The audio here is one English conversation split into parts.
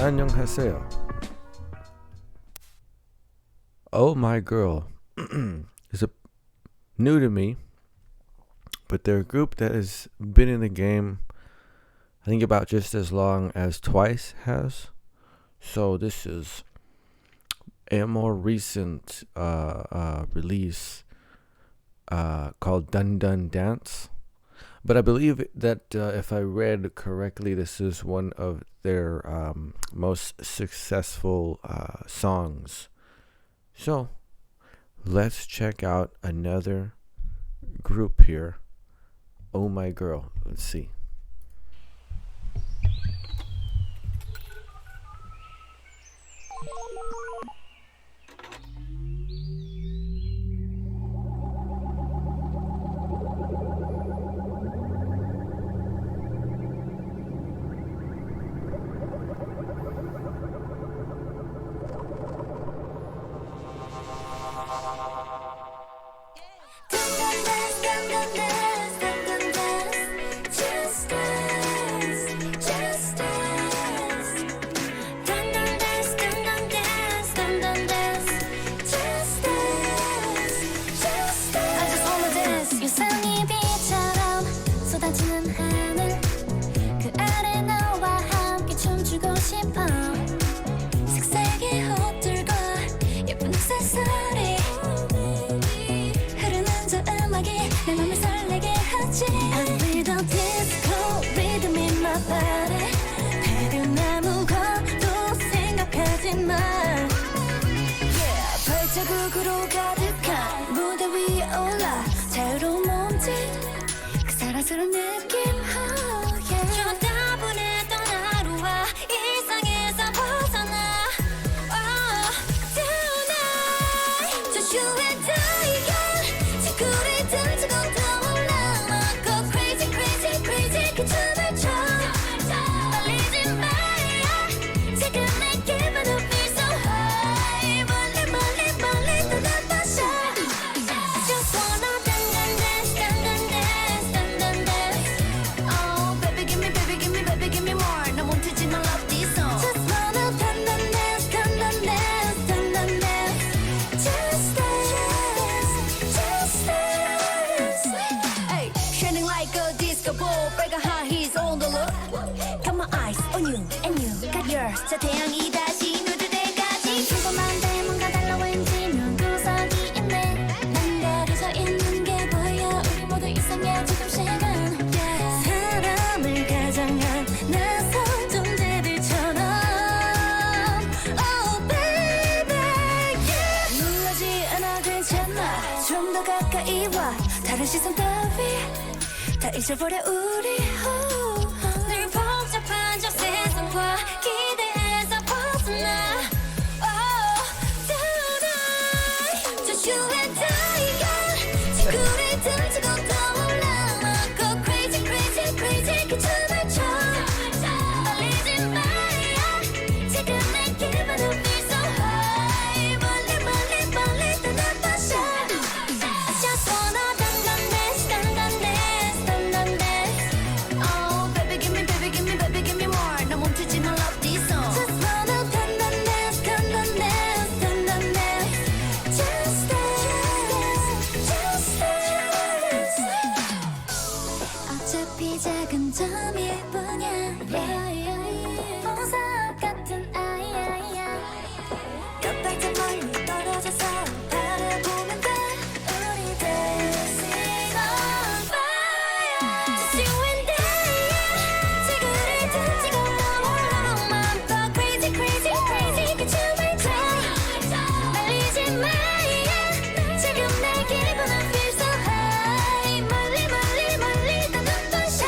안녕하세요. Oh My Girl is new to me, but they're a group that has been in the game, I think, about just as long as Twice has. So this is a more recent release called Dun Dun Dance. But I believe that if I read correctly, this is one of their most successful songs. So let's check out another group here. Oh My Girl. Let's see. 발자국으로 가득한 무대 위에 올라 자유로운 몸짓 그 사랑스러운 느낌 oh yeah. 저 따분했던 하루와 일상에서 벗어나 oh, tonight Just you and I yeah. 지구를 던지고 떠올라 막 crazy crazy crazy 그 춤을 춰 떨리지 마야 지금 내 기분은 feel so high 멀리 멀리 멀리 떠나봐서 Just wanna dance dance dance dance dance dance Oh baby give me baby give me baby give me more 나 멈추지 마 love this song Just wanna dance dance dance dance dance dance Just dance just dance Hey shining like a disco ball 빨간 high heels on the look Got my eyes on you and you got yours 저 태양이 다시 누를 때까지 궁금한데 뭔가 달라 왠지 눈 구석이 있네 난 가려져 있는 게 보여 우리 모두 이상해 지금 시간 사람을 가장한 낯선 존재들처럼 Oh baby yeah 놀라지 않아 괜찮아 좀 더 가까이 와 다른 시선 따위 다 잊어버려 우리 늘 복잡한 저 세상과 기대에서 벗어나 Oh tonight Just you and I yeah. 지구를 던지고 떠올라 막 go crazy crazy crazy 그 춤을 춰 떨리지 마야 지금 내 기분은 feel so high 멀리 멀리 멀리 떠나봐서 I just wanna dance dance dance dance Oh baby give me baby give me more 나 멈추지 마 love this song Just wanna dance dance dance dance dance Just dance just dance 어차피 작은 점일 뿐이야 보석 같은 아이야 깜빡이 멀리 떨어져서 바라보면 돼 우리 dancing on fire Just you and I 지구를 던지고 떠올라 맘껏 crazy crazy crazy 그 춤을 춰 말리지 마야 지금 내 기분은 feel so high 멀리 멀리 멀리 떠나봐서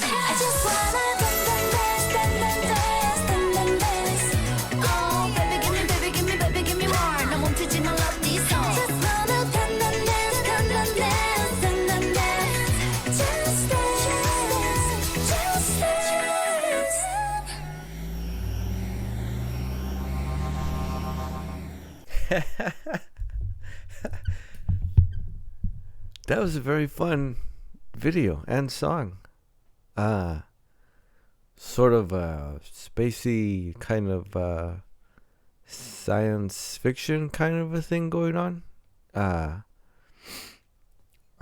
I just wanna dance dance dance dance Oh baby give me baby give me more 나 멈추지 마 love this song Just wanna dance dance dance dance dance Just dance just dance That was a very fun video and song. sort of a spacey kind of science fiction kind of a thing going on. I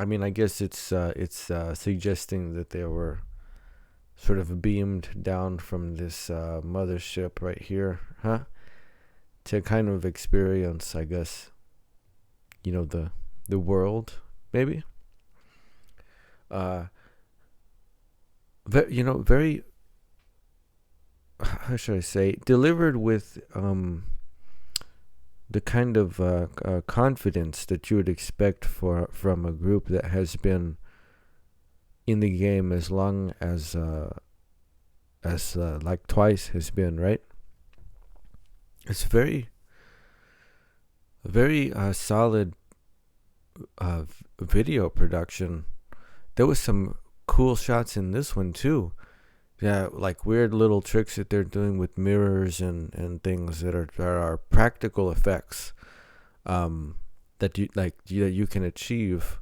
mean, I guess it's suggesting that they were sort of beamed down from this mothership right here, to kind of experience, I guess, the world, maybe. Very, how should I say, delivered with the kind of confidence that you would expect from a group that has been in the game as long as like Twice has been, right? It's very solid video production. There was some cool shots in this one too. Yeah, like weird little tricks that they're doing with mirrors and things that are practical effects that you can achieve.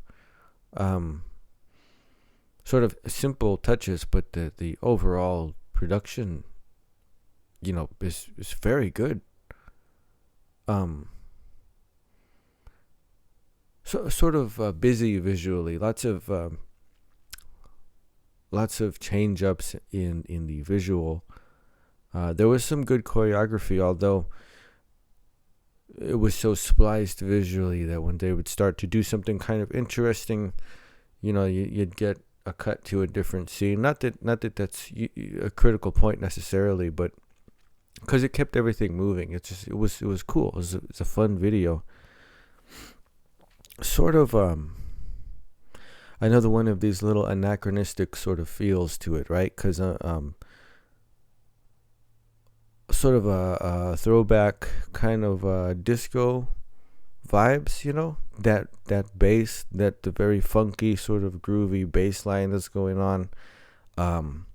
Sort of simple touches, but the overall production, is very good. Sort of busy visually, lots of change ups in the visual. There was some good choreography, although it was so spliced visually that when they would start to do something kind of interesting, you'd get a cut to a different scene. Not that that's a critical point necessarily, but because it kept everything moving. It was cool. It's a fun video. Sort of another one of these little anachronistic sort of feels to it, right? Because sort of a throwback kind of disco vibes, that bass, that the very funky sort of groovy bass line that's going on, and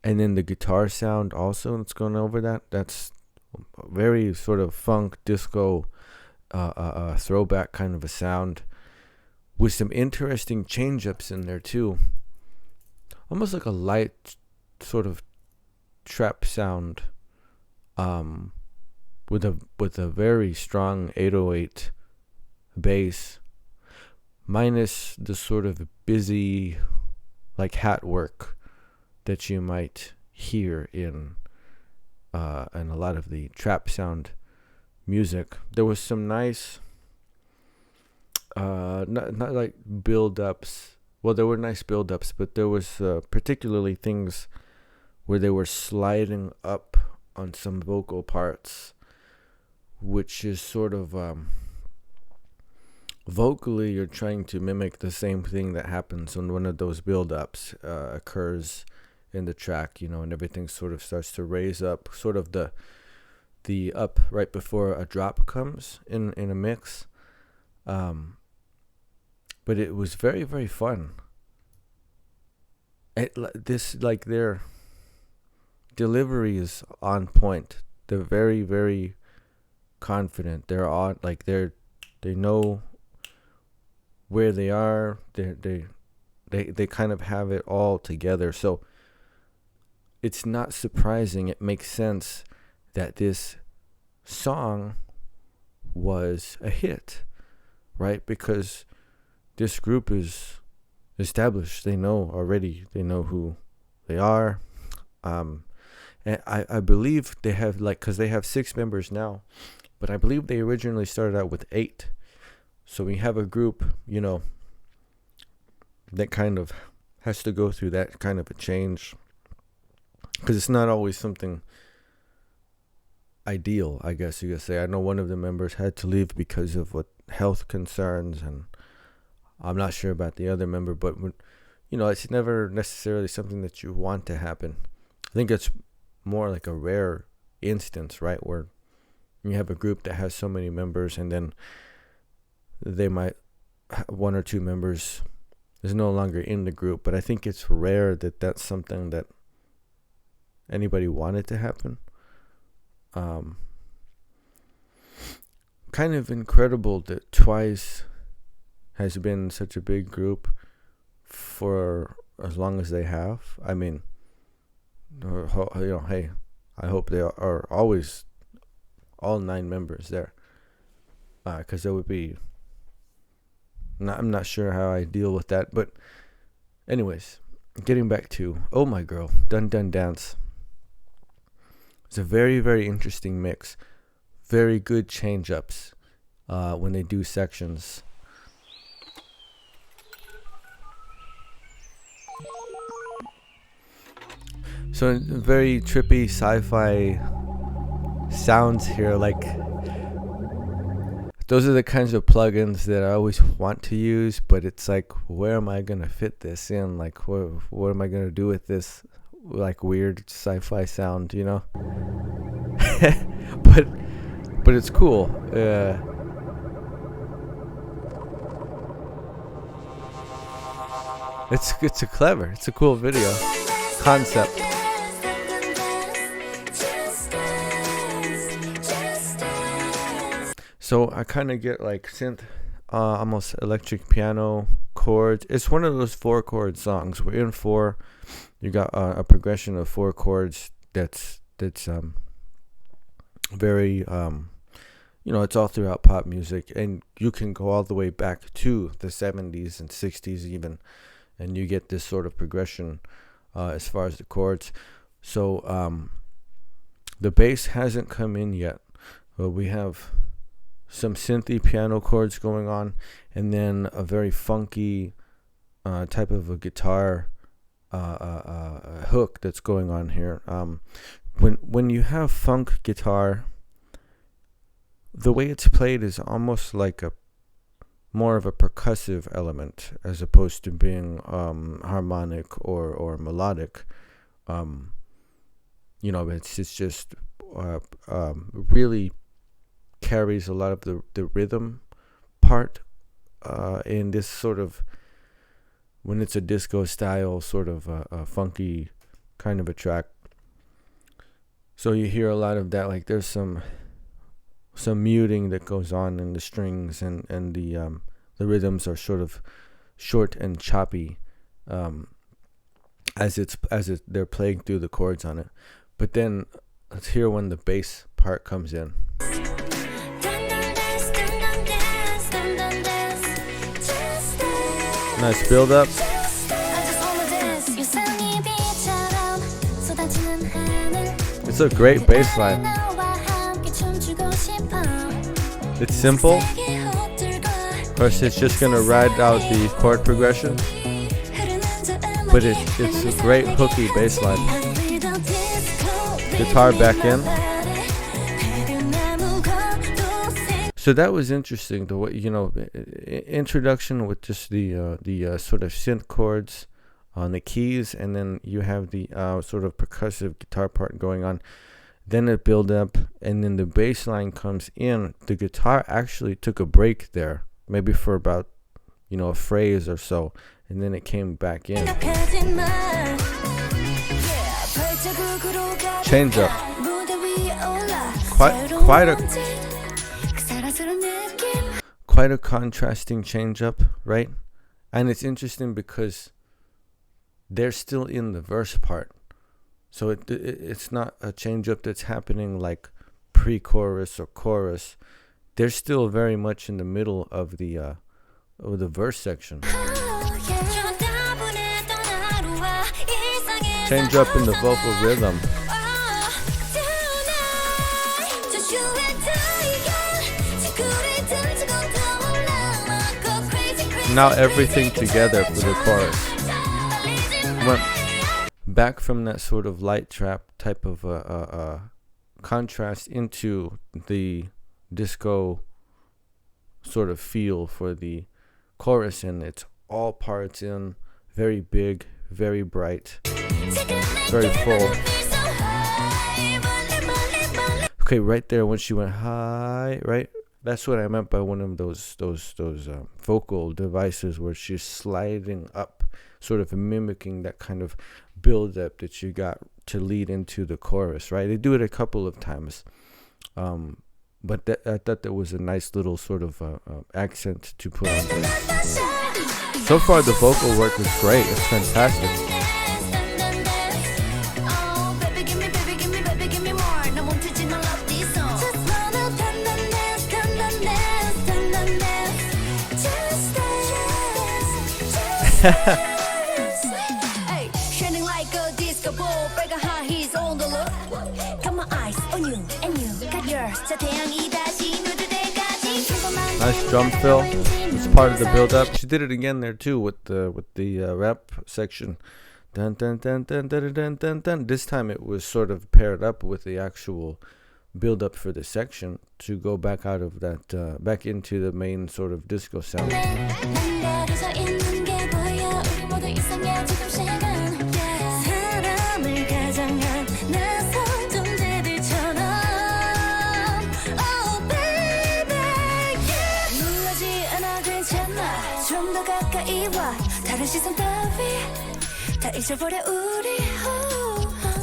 then the guitar sound also that's going over that's very sort of funk disco throwback kind of a sound, with some interesting change-ups in there too. Almost like a light sort of trap sound, with a very strong 808 bass, minus the sort of busy like hat work that you might hear in a lot of the trap sound music. There was some nice not like build-ups. Well, there were nice build-ups, but there was particularly things where they were sliding up on some vocal parts, which is sort of vocally you're trying to mimic the same thing that happens when one of those build-ups occurs in the track, and everything sort of starts to raise up, sort of the up right before a drop comes in a mix. But it was very, very fun. Their delivery is on point. They're very, very confident. They're on, they know where they are. They kind of have it all together. So it's not surprising. It makes sense that this song was a hit, right? Because this group is established. They know already. They know who they are. And I believe they have, because they have 6 members now, but I believe they originally started out with 8. So we have a group, that kind of has to go through that kind of a change, because it's not always something ideal, I guess you could say. I know one of the members had to leave because of health concerns, and I'm not sure about the other member, but it's never necessarily something that you want to happen. I think it's more like a rare instance, right, where you have a group that has so many members, and then they might 1 or 2 members is no longer in the group. But I think it's rare that that's something that anybody wanted to happen. Kind of incredible that Twice has been such a big group for as long as they have. I mean, Hey, I hope they are always all 9 members there, because it would be. I'm not sure how I deal with that, but anyways, getting back to Oh My Girl, Dun Dun Dance. It's a very, very interesting mix. Very good change ups when they do sections. So very trippy sci-fi sounds here. Like, those are the kinds of plugins that I always want to use, but it's like, where am I gonna fit this in? Like, what am I gonna do with this, like, weird sci-fi sound, you know? but it's cool. It's a cool video concept. So I kind of get like synth, almost electric piano chords. It's one of those 4-chord songs. We're in 4. You got a progression of 4 chords. That's very it's all throughout pop music, and you can go all the way back to the 70s and 60s even, and you get this sort of progression as far as the chords. So the bass hasn't come in yet, but we have some synthy piano chords going on, and then a very funky type of a guitar hook that's going on here. When you have funk guitar, the way it's played is almost like a more of a percussive element as opposed to being harmonic or melodic. It's just really carries a lot of the rhythm part in this sort of, when it's a disco style sort of a funky kind of a track. So you hear a lot of that, like there's some muting that goes on in the strings, and the rhythms are sort of short and choppy as they're playing through the chords on it. But then let's hear when the bass part comes in. Nice build up. It's a great bass line. It's simple. Of course, it's just gonna ride out the chord progression, but it's a great hooky bass line. Guitar back in. So that was interesting. The way, introduction with just the sort of synth chords on the keys, and then you have the sort of percussive guitar part going on. Then it build up, and then the bass line comes in. The guitar actually took a break there, maybe for about a phrase or so, and then it came back in. Change up. Quite a contrasting change up, right? And it's interesting because they're still in the verse part, so it's not a change up that's happening like pre-chorus or chorus. They're still very much in the middle of the verse section. Change up in the vocal rhythm. Now everything together for the chorus. Went back from that sort of light trap type of contrast into the disco sort of feel for the chorus, and it's all parts in, very big, very bright, very full. Okay, right there when she went high, right? That's what I meant by one of those vocal devices where she's sliding up, sort of mimicking that kind of build-up that you got to lead into the chorus, right? They do it a couple of times, but I thought that was a nice little sort of accent to put on there. So far, the vocal work is great. It's fantastic. Hey, shining like a disco ball, break a high heels on the look. Got my eyes on you and you got yours. 저 태양이 다시 누들 때까지. Nice drum fill. It's part of the build up. She did it again there too with the rap section. Dun, dun, dun, dun, dun, dun, dun, dun. This time it was sort of paired up with the actual build up for the section to go back out of that back into the main sort of disco sound. 남다르져 있는 게 보여. 우리 모두 이상해 조금씩은. 사람을 가장한 낯선 존재들처럼. Oh baby, yeah. 놀라지 않아 괜찮아. 좀 더 가까이 와. 다른 시선 따위 다 잊어버려 우리.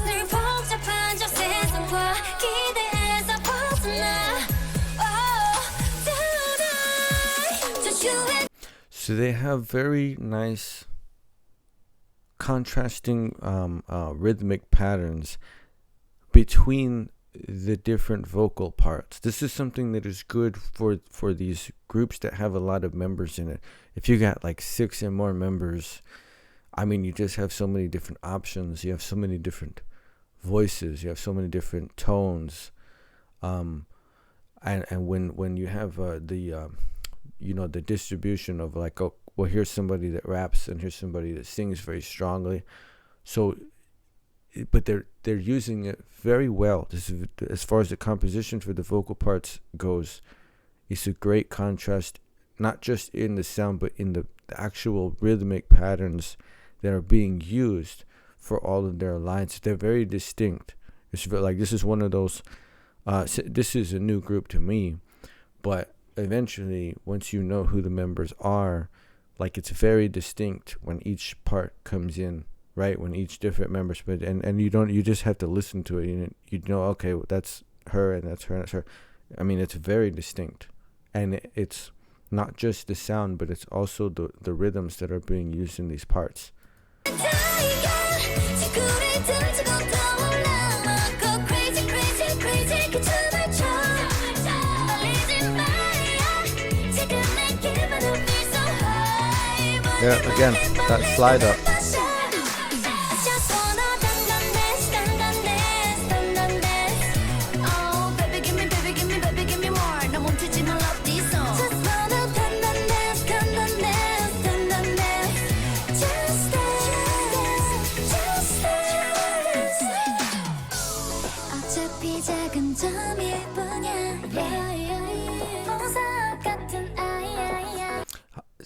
늘 복잡한 저 세상과 기대에서 벗어나. Oh, tonight, just you and So they have very nice contrasting rhythmic patterns between the different vocal parts. This is something that is good for these groups that have a lot of members in it. If you got like 6 and more members, I mean, you just have so many different options. You have so many different voices. You have so many different tones. And when you have the distribution of like, oh, well, here's somebody that raps and here's somebody that sings very strongly. So, but they're using it very well. This is, as far as the composition for the vocal parts goes, it's a great contrast, not just in the sound, but in the actual rhythmic patterns that are being used for all of their lines. They're very distinct. It's like, this is one of those, this is a new group to me, but eventually, once you know who the members are, like, it's very distinct when each part comes in, right? When each different members, but and you just have to listen to it. You know, okay, well, that's her and that's her and that's her. I mean, it's very distinct, and it's not just the sound, but it's also the rhythms that are being used in these parts. Yeah, again, that slide up.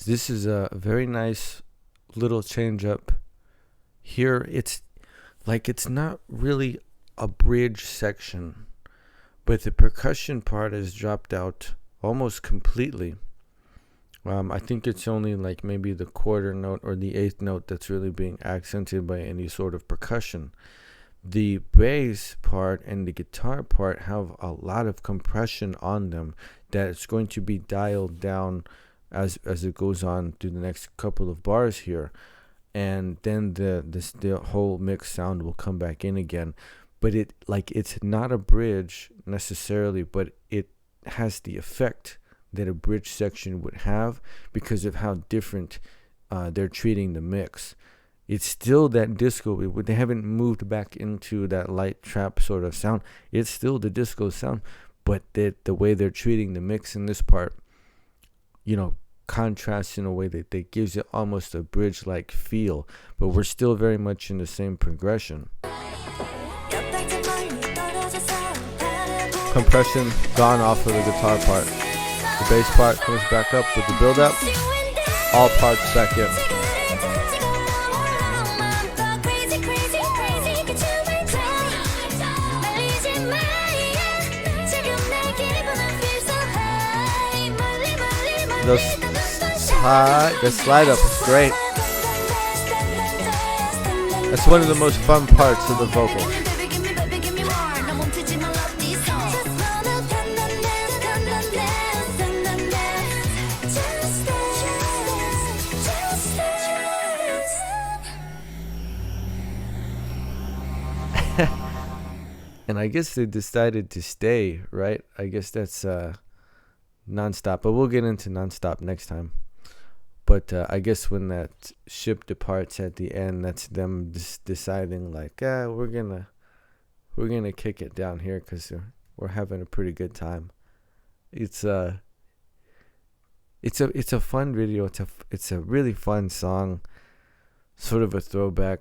This is a very nice little change up. Here it's like, it's not really a bridge section, but the percussion part is dropped out almost completely. I think it's only like maybe the quarter note or the eighth note that's really being accented by any sort of percussion. The bass part and the guitar part have a lot of compression on them that it's going to be dialed down as it goes on through the next couple of bars here, and then the whole mixed sound will come back in again. But it's not a bridge necessarily, but it has the effect that a bridge section would have because of how different they're treating the mix. It's still that disco. They haven't moved back into that light trap sort of sound. It's still the disco sound, but the way they're treating the mix in this part, contrasts in a way that gives it almost a bridge-like feel, but we're still very much in the same progression. Compression gone off of the guitar part. The bass part comes back up with the build-up. All parts back in. The slide up is great. That's one of the most fun parts of the vocals. And I guess they decided to stay, right? I guess that's non-stop, but we'll get into non-stop next time. But I guess when that ship departs at the end, that's them deciding like, we're gonna kick it down here because we're having a pretty good time. It's a fun video. It's a really fun song, sort of a throwback,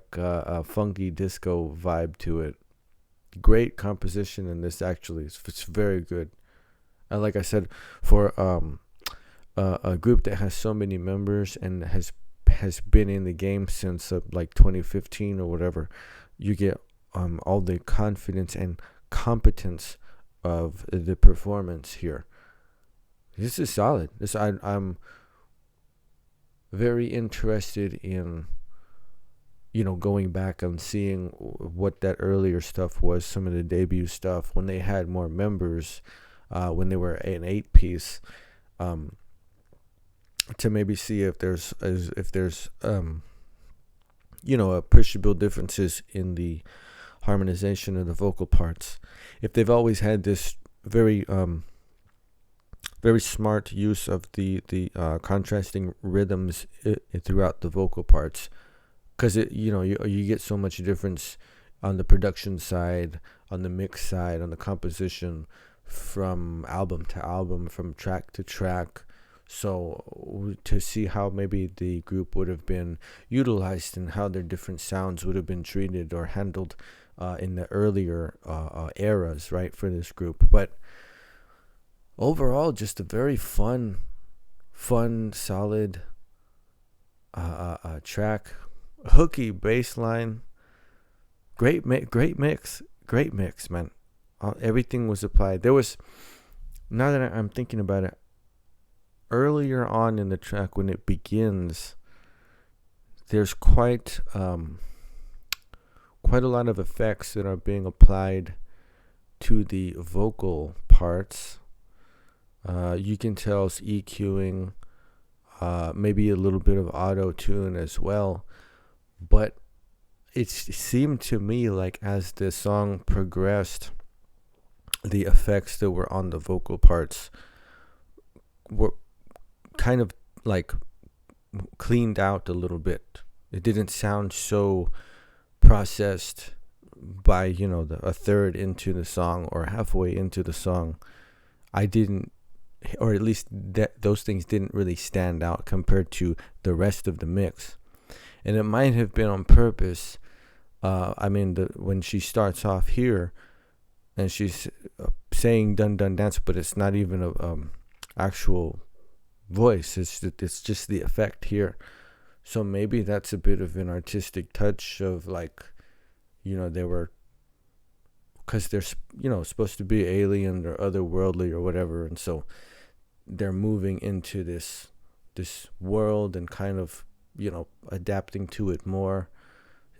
funky disco vibe to it. Great composition in this, actually. It's very good. And like I said, for a group that has so many members and has been in the game since like 2015 or whatever, you get all the confidence and competence of the performance here. This is solid. I'm very interested in, going back and seeing what that earlier stuff was, some of the debut stuff when they had more members, when they were an 8-piece, to maybe see if there's appreciable differences in the harmonization of the vocal parts. If they've always had this very smart use of the contrasting rhythms throughout the vocal parts, because you get so much difference on the production side, on the mix side, on the composition, from album to album, from track to track. So to see how maybe the group would have been utilized and how their different sounds would have been treated or handled in the earlier eras, right, for this group. But overall, just a very fun, solid track. Hooky bass line. Great mix, man. Everything was applied. There was, now that I'm thinking about it, earlier on in the track when it begins, there's quite a lot of effects that are being applied to the vocal parts. You can tell it's EQing, maybe a little bit of auto tune as well. But it seemed to me like as the song progressed, the effects that were on the vocal parts were kind of like cleaned out a little bit. It didn't sound so processed by a third into the song or halfway into the song. I didn't, or at least those things didn't really stand out compared to the rest of the mix. And it might have been on purpose. When she starts off here and she's saying dun dun dance, but it's not even a actual voice. It's just the effect here. So maybe that's a bit of an artistic touch of like, they were, because they're supposed to be alien or otherworldly or whatever, and so they're moving into this world and kind of adapting to it more.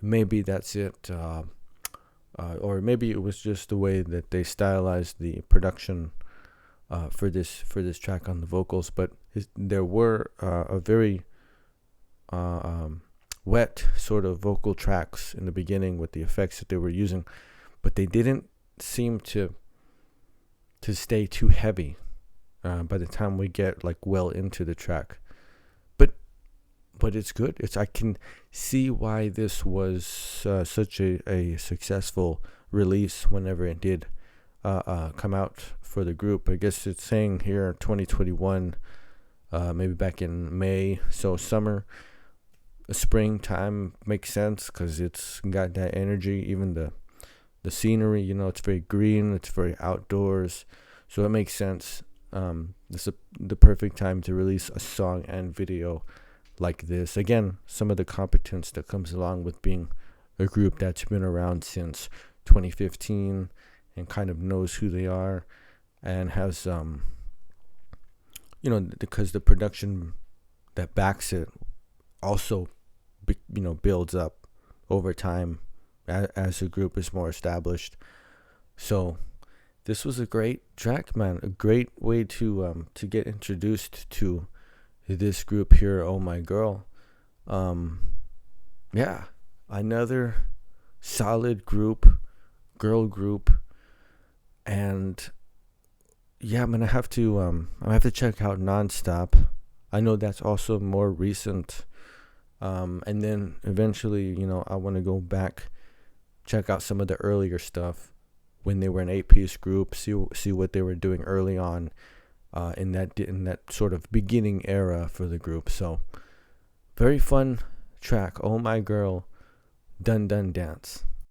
Maybe that's it, or maybe it was just the way that they stylized the production for this track on the vocals. But there were a very wet sort of vocal tracks in the beginning with the effects that they were using, but they didn't seem to stay too heavy by the time we get like well into the track. But it's good. I can see why this was such a successful release whenever it did come out for the group. I guess it's saying here 2021, maybe back in May, so summer. Springtime makes sense because it's got that energy. Even the scenery, it's very green, it's very outdoors, so it makes sense. This is the perfect time to release a song and video like this. Again, some of the competence that comes along with being a group that's been around since 2015 and kind of knows who they are and has because the production that backs it also builds up over time as the group is more established. So this was a great track, man. A great way to get introduced to this group here, Oh My Girl. Yeah, another solid girl group, and yeah, I'm gonna have to check out Nonstop. I know that's also more recent. And then eventually, I want to go back, check out some of the earlier stuff when they were an 8-piece group, see what they were doing early on in that sort of beginning era for the group. So very fun track. Oh My Girl, Dun Dun Dance.